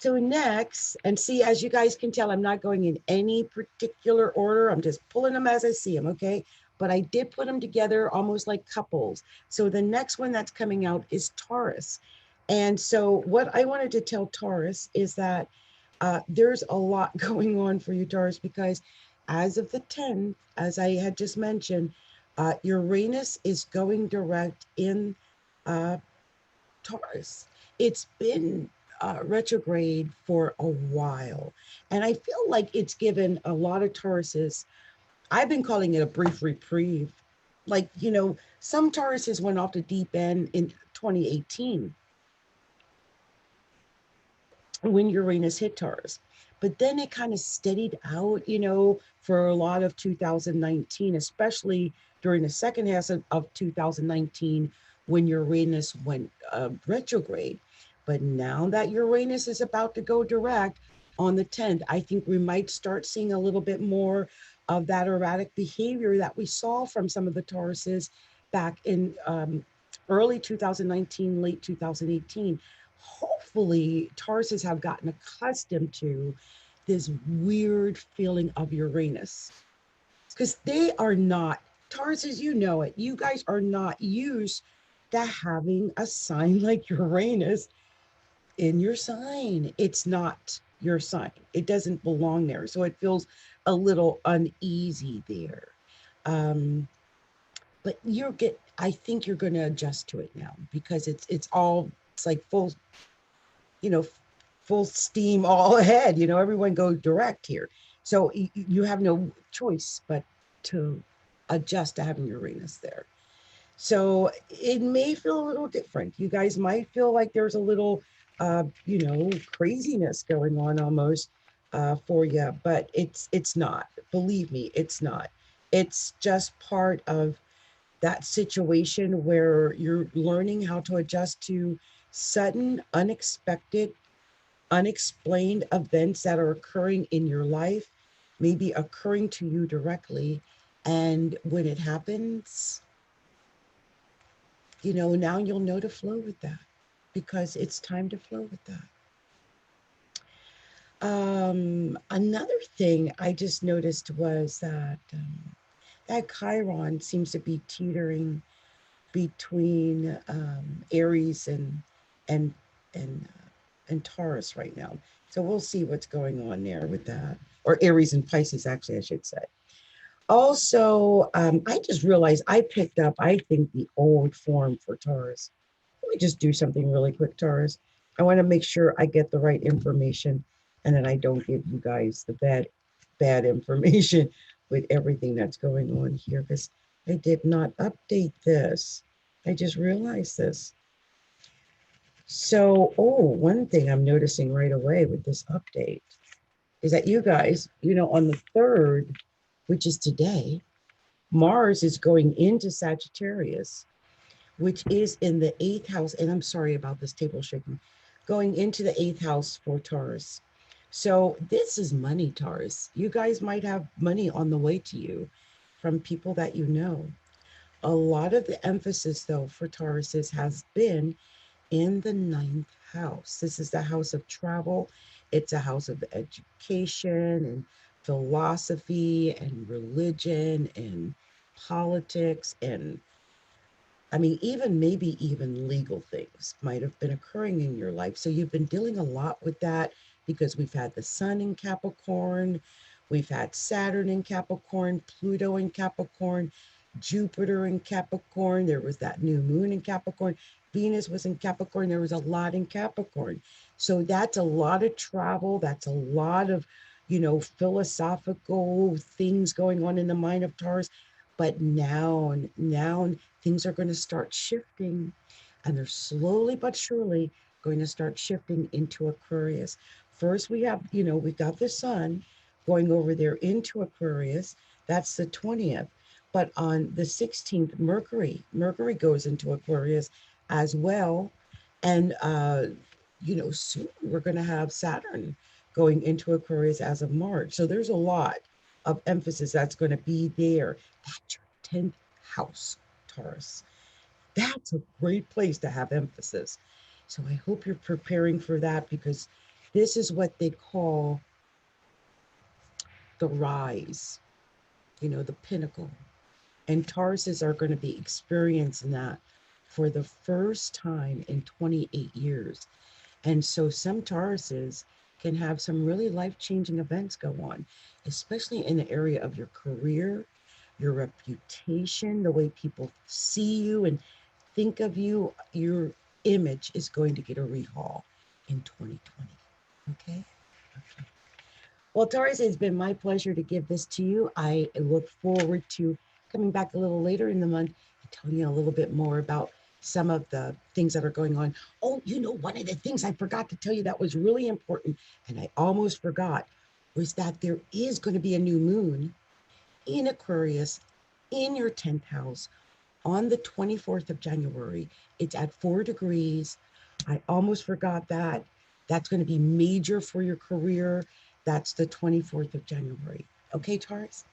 So next, and see, as you guys can tell, I'm not going in any particular order. I'm just pulling them as I see them, okay? But I did put them together almost like couples. So the next one that's coming out is Taurus. And so what I wanted to tell Taurus is that there's a lot going on for you, Taurus, because as of the 10th, as I had just mentioned, Uranus is going direct in uh, Taurus. It's been retrograde for a while. And I feel like it's given a lot of Tauruses, I've been calling it a brief reprieve. Like, some Tauruses went off the deep end in 2018 when Uranus hit Taurus. But then it kind of steadied out, for a lot of 2019, especially during the second half of 2019 when Uranus went retrograde. But now that Uranus is about to go direct on the 10th, I think we might start seeing a little bit more of that erratic behavior that we saw from some of the Tauruses back in early 2019, late 2018. Hopefully Tauruses have gotten accustomed to this weird feeling of Uranus because they are not, Tauruses, you know it, you guys are not used to having a sign like Uranus in your sign. It's not your sign. It doesn't belong there. So it feels a little uneasy there. Um, but I think you're going to adjust to it now because it's like you know, full steam all ahead. Everyone goes direct here. So you have no choice but to adjust to having Uranus there. So it may feel a little different. You guys might feel like there's a little, craziness going on almost for you, but it's not. Believe me, it's not. It's just part of that situation where you're learning how to adjust to sudden, unexpected, unexplained events that are occurring in your life, maybe occurring to you directly. And when it happens, now you'll know to flow with that because it's time to flow with that. Another thing I just noticed was that Chiron seems to be teetering between Aries and and and Taurus right now. So we'll see what's going on there with that, or Aries and Pisces, actually, I should say. Also, I just realized I picked up, I think, the old form for Taurus. Let me just do something really quick, Taurus. I want to make sure I get the right information and then I don't give you guys the bad information with everything that's going on here because I did not update this. I just realized this. So, one thing I'm noticing right away with this update is that you guys, on the 3rd, which is today, Mars is going into Sagittarius, which is in the 8th house. And I'm sorry about this table shaking, going into the 8th house for Taurus. So this is money, Taurus. You guys might have money on the way to you from people that you know. A lot of the emphasis, though, for Tauruses has been in the 9th house. This is the house of travel. It's a house of education and philosophy and religion and politics and even maybe even legal things might have been occurring in your life. So you've been dealing a lot with that because we've had the sun in Capricorn, we've had Saturn in Capricorn, Pluto in Capricorn, Jupiter in Capricorn. There was that new moon in Capricorn. Venus was in Capricorn. There was a lot in Capricorn. So that's a lot of travel. That's a lot of, philosophical things going on in the mind of Taurus. But now things are going to start shifting, and they're slowly but surely going to start shifting into Aquarius. First, we've got the sun going over there into Aquarius. That's the 20th. But on the 16th, Mercury goes into Aquarius as well. And, soon we're going to have Saturn going into Aquarius as of March. So there's a lot of emphasis that's going to be there. That's your 10th house, Taurus. That's a great place to have emphasis. So I hope you're preparing for that because This is what they call the rise, you know, the pinnacle. And Tauruses are going to be experiencing that for the first time in 28 years. And so some Tauruses can have some really life-changing events go on, especially in the area of your career, your reputation, the way people see you and think of you. Your image is going to get a rehaul in 2020. Okay? Okay. Well, Taurus, it's been my pleasure to give this to you. I look forward to coming back a little later in the month and telling you a little bit more about some of the things that are going on. Oh, you know, one of the things I forgot to tell you that was really important, and I almost forgot, was that there is going to be a new moon in Aquarius in your 10th house on the 24th of January. It's at 4 degrees. I almost forgot that. That's going to be major for your career. That's the 24th of January. Okay, Taurus?